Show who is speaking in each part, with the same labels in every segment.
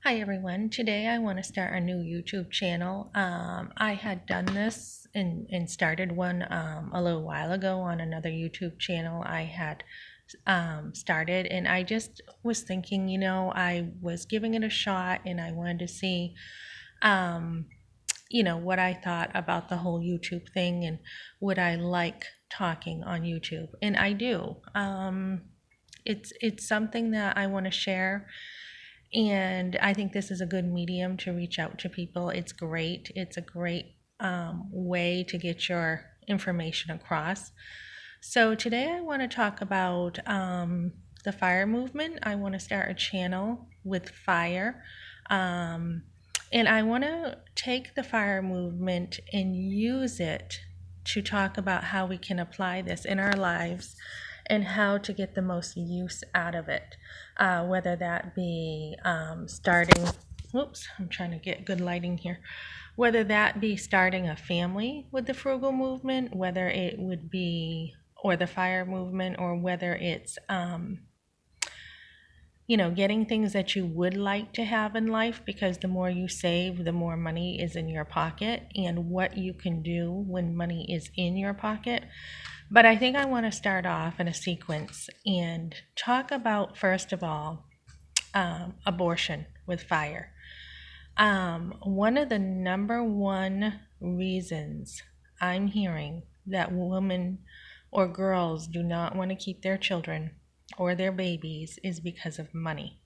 Speaker 1: Hi everyone. Today I want to start a new YouTube channel. I had done this and started one a little while ago on another YouTube channel I had started, and I just was thinking, I was giving it a shot and I wanted to see, um, what I thought about the whole YouTube thing and would I like talking on YouTube. And I do. It's something that I want to share, and I think this is a good medium to reach out to people. It's great. It's a great way to get your information across. So today I want to talk about the FIRE movement. I want to start a channel with FIRE. And I want to take the FIRE movement and use it to talk about how we can apply this in our lives and how to get the most use out of it. Whether that be starting, whoops, I'm trying to get good lighting here. Whether that be starting a family with the frugal movement, whether it would be, or the FIRE movement, or whether it's, getting things that you would like to have in life, because the more you save, the more money is in your pocket, and what you can do when money is in your pocket. But I think I want to start off in a sequence and talk about, first of all, abortion with FIRE. One of the number one reasons I'm hearing that women or girls do not want to keep their children or their babies is because of money.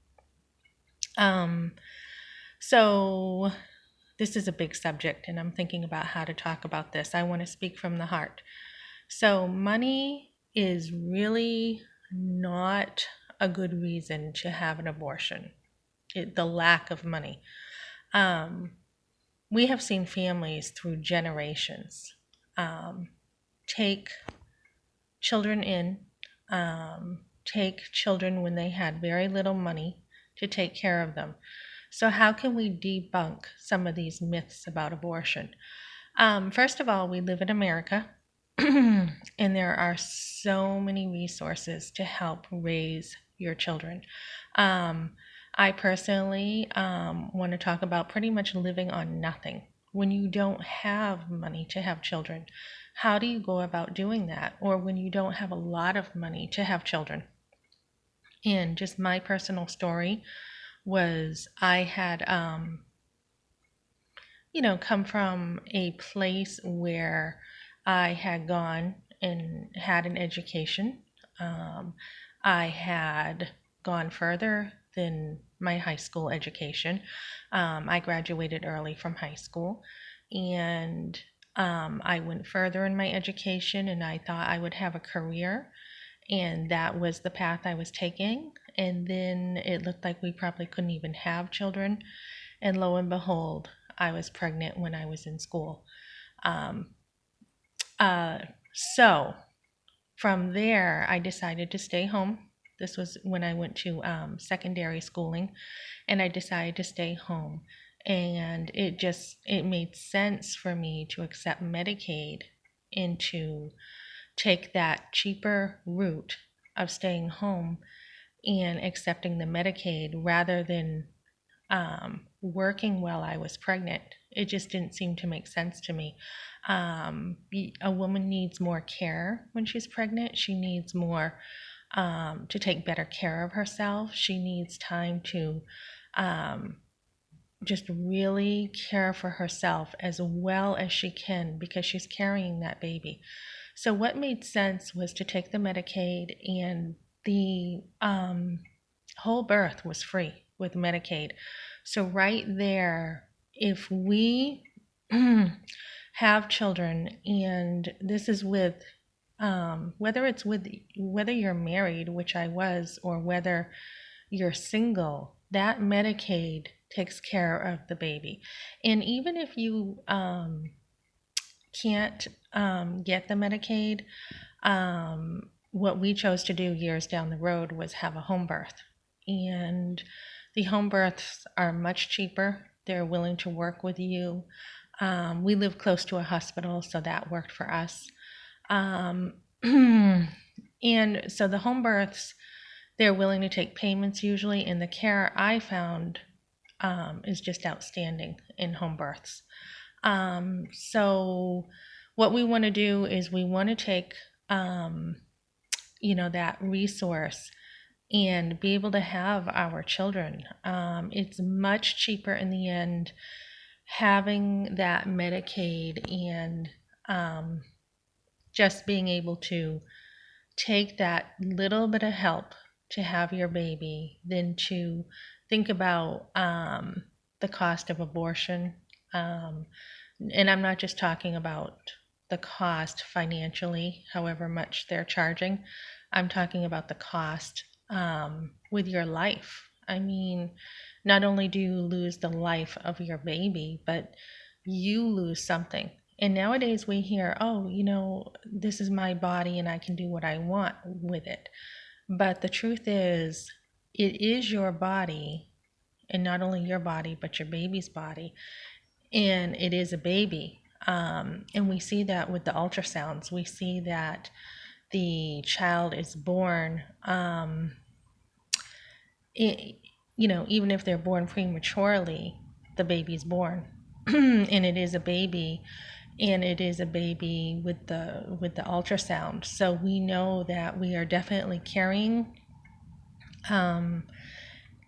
Speaker 1: So this is a big subject, and I'm thinking about how to talk about this. I want to speak from the heart. So money is really not a good reason to have an abortion. The lack of money. We have seen families through generations take children in, take children when they had very little money to take care of them. So how can we debunk some of these myths about abortion? First of all, we live in America, and there are so many resources to help raise your children. I personally want to talk about pretty much living on nothing. When you don't have money to have children, how do you go about doing that? Or when you don't have a lot of money to have children? And just my personal story was I had, come from a place where I had gone and had an education. I had gone further than my high school education. I graduated early from high school, and I went further in my education, and I thought I would have a career, and that was the path I was taking. And then it looked like we probably couldn't even have children, and lo and behold, I was pregnant when I was in school. So from there, I decided to stay home. This was when I went to secondary schooling, and I decided to stay home. And it made sense for me to accept Medicaid and to take that cheaper route of staying home and accepting the Medicaid rather than working while I was pregnant. It just didn't seem to make sense to me. A woman needs more care when she's pregnant. She needs more to take better care of herself. She needs time to just really care for herself as well as she can, because she's carrying that baby. So what made sense was to take the Medicaid, and the whole birth was free with Medicaid. So right there, if we have children, and this is with whether you're married, which I was, or whether you're single, that Medicaid takes care of the baby. And even if you can't get the Medicaid, what we chose to do years down the road was have a home birth. And the home births are much cheaper. They're willing to work with you. We live close to a hospital, so that worked for us. And so the home births, they're willing to take payments usually, and the care I found is just outstanding in home births. So what we want to do is we want to take, that resource and be able to have our children. It's much cheaper in the end having that Medicaid and just being able to take that little bit of help to have your baby than to think about the cost of abortion. And I'm not just talking about the cost financially, however much they're charging. I'm talking about the cost with your life. I mean, not only do you lose the life of your baby, but you lose something. And nowadays we hear, oh, this is my body and I can do what I want with it. But the truth is, it is your body, and not only your body, but your baby's body. And it is a baby. And we see that with the ultrasounds. We see that the child is born, even if they're born prematurely, the baby's born. And it is a baby. And it is a baby with the ultrasound. So we know that we are definitely carrying. And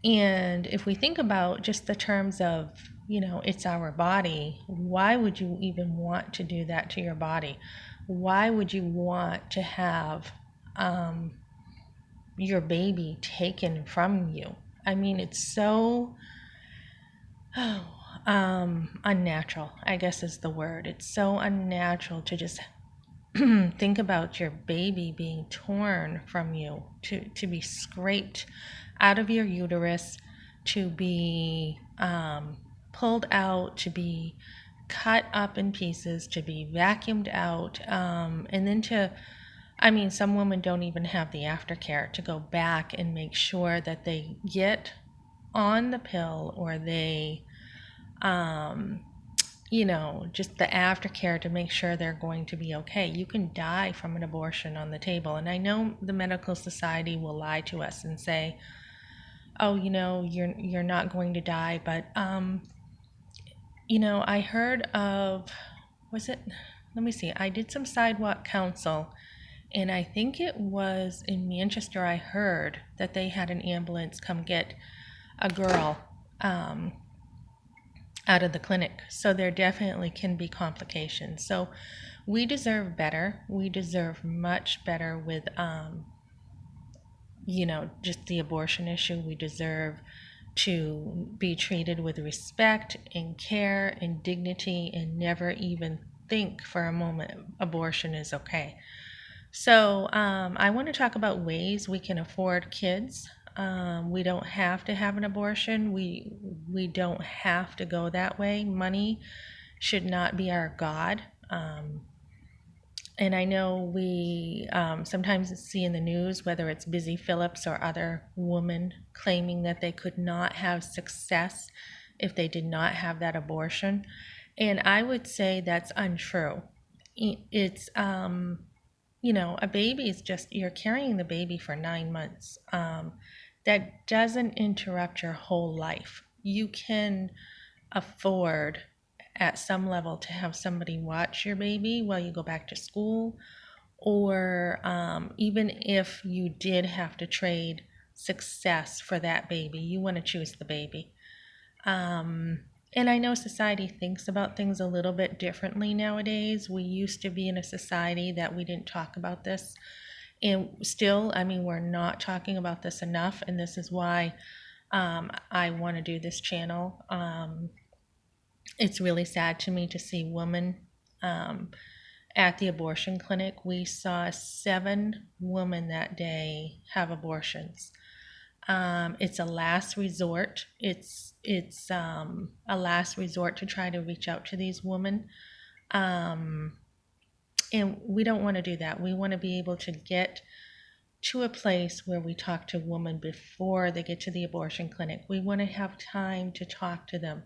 Speaker 1: if we think about just the terms of, it's our body, why would you even want to do that to your body? Why would you want to have your baby taken from you? I mean, it's so unnatural, I guess is the word. It's so unnatural to just think about your baby being torn from you, to be scraped out of your uterus, to be pulled out, to be cut up in pieces, to be vacuumed out, and then some women don't even have the aftercare to go back and make sure that they get on the pill, or they just the aftercare to make sure they're going to be okay. You can die from an abortion on the table. And I know the medical society will lie to us and say, oh, you're not going to die. But, I heard of, let me see, I did some sidewalk counsel, and I think it was in Manchester. I heard that they had an ambulance come get a girl out of the clinic. So there definitely can be complications. So we deserve better. We deserve much better with, just the abortion issue. We deserve to be treated with respect and care and dignity, and never even think for a moment abortion is okay. So I want to talk about ways we can afford kids. We don't have to have an abortion. We don't have to go that way. Money should not be our God. And I know we sometimes see in the news, whether it's Busy Phillips or other women, claiming that they could not have success if they did not have that abortion. And I would say that's untrue. It's, a baby is just, you're carrying the baby for 9 months. That doesn't interrupt your whole life. You can afford at some level to have somebody watch your baby while you go back to school, or even if you did have to trade success for that baby, you want to choose the baby. And I know society thinks about things a little bit differently nowadays. We used to be in a society that we didn't talk about this. And still, we're not talking about this enough. And this is why I want to do this channel. It's really sad to me to see women at the abortion clinic. We saw 7 women that day have abortions. It's a last resort. It's a last resort to try to reach out to these women. And we don't want to do that. We want to be able to get to a place where we talk to women before they get to the abortion clinic. We want to have time to talk to them,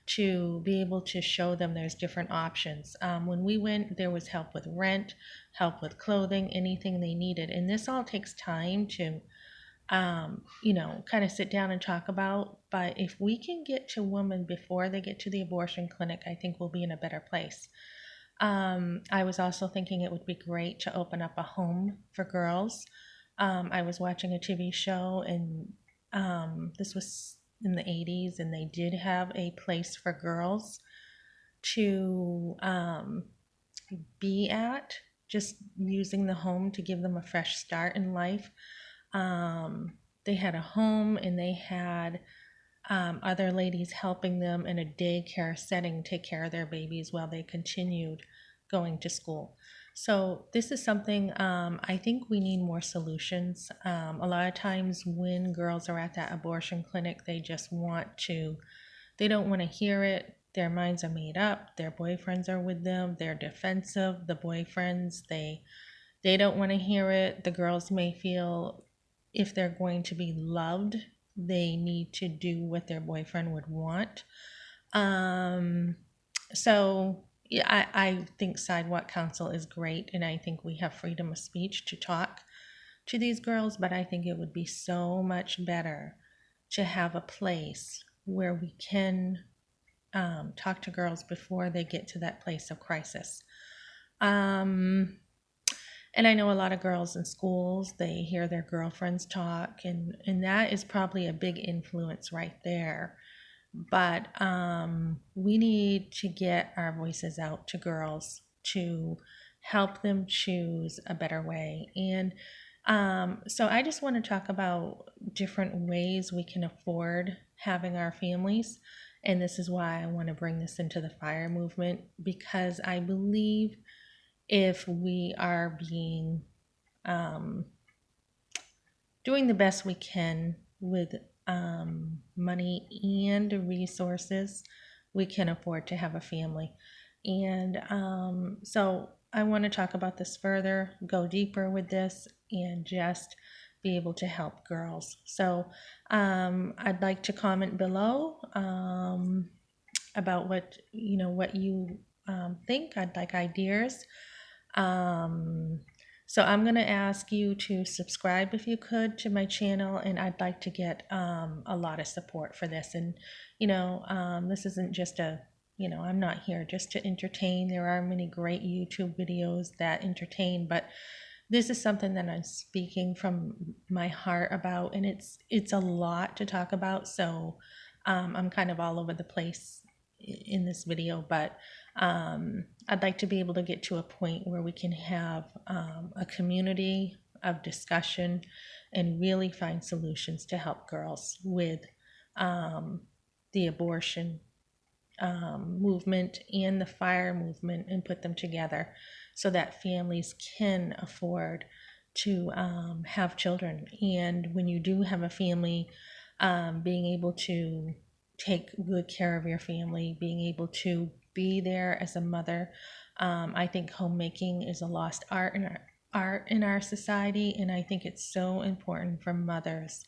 Speaker 1: to be able to show them there's different options. When we went, there was help with rent, help with clothing, anything they needed. And this all takes time kind of sit down and talk about. But if we can get to women before they get to the abortion clinic, I think we'll be in a better place. I was also thinking it would be great to open up a home for girls. I was watching a TV show, and this was in the 80s, and they did have a place for girls to be at, just using the home to give them a fresh start in life. They had a home, and they had other ladies helping them in a daycare setting take care of their babies while they continued going to school. So this is something I think we need more solutions. A lot of times when girls are at that abortion clinic, they don't want to hear it. Their minds are made up. Their boyfriends are with them. They're defensive. The boyfriends, they don't want to hear it. The girls may feel if they're going to be loved, they need to do what their boyfriend would want. So yeah, I think sidewalk counsel is great, and I think we have freedom of speech to talk to these girls, but I think it would be so much better to have a place where we can talk to girls before they get to that place of crisis. And I know a lot of girls in schools, they hear their girlfriends talk, and that is probably a big influence right there. But we need to get our voices out to girls to help them choose a better way. And so I just want to talk about different ways we can afford having our families. And this is why I want to bring this into the FIRE movement, because I believe if we are being doing the best we can with money and resources, we can afford to have a family. And so I want to talk about this further, go deeper with this, and just be able to help girls. So I'd like to comment below about what you think. I'd like ideas. So I'm going to ask you to subscribe if you could to my channel, and I'd like to get a lot of support for this. And this isn't just I'm not here just to entertain. There are many great YouTube videos that entertain, but this is something that I'm speaking from my heart about, and it's a lot to talk about. So I'm kind of all over the place in this video, but I'd like to be able to get to a point where we can have a community of discussion and really find solutions to help girls with the abortion movement and the FIRE movement, and put them together so that families can afford to have children. And when you do have a family, being able to take good care of your family, being able to be there as a mother. I think homemaking is a lost art in our society, and I think it's so important for mothers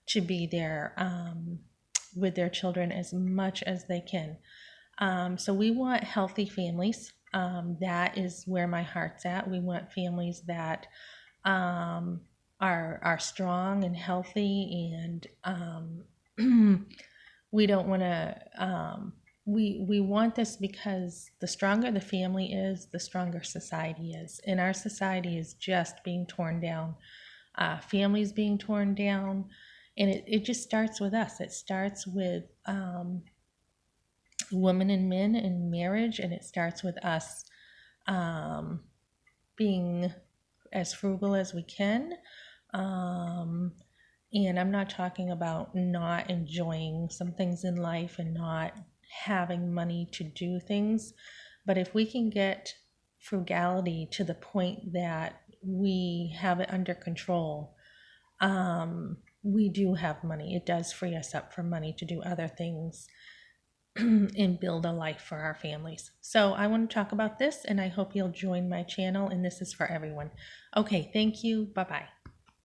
Speaker 1: to be there with their children as much as they can. So we want healthy families. That is where my heart's at. We want families that are strong and healthy, and we don't want to. We want this because the stronger the family is, the stronger society is. And our society is just being torn down. Families being torn down. And it just starts with us. It starts with women and men in marriage, and it starts with us being as frugal as we can. And I'm not talking about not enjoying some things in life and not having money to do things, but if we can get frugality to the point that we have it under control, we do have money. It does free us up for money to do other things and build a life for our families. So I want to talk about this, and I hope you'll join my channel, and this is for everyone. Okay, thank you. Bye-bye.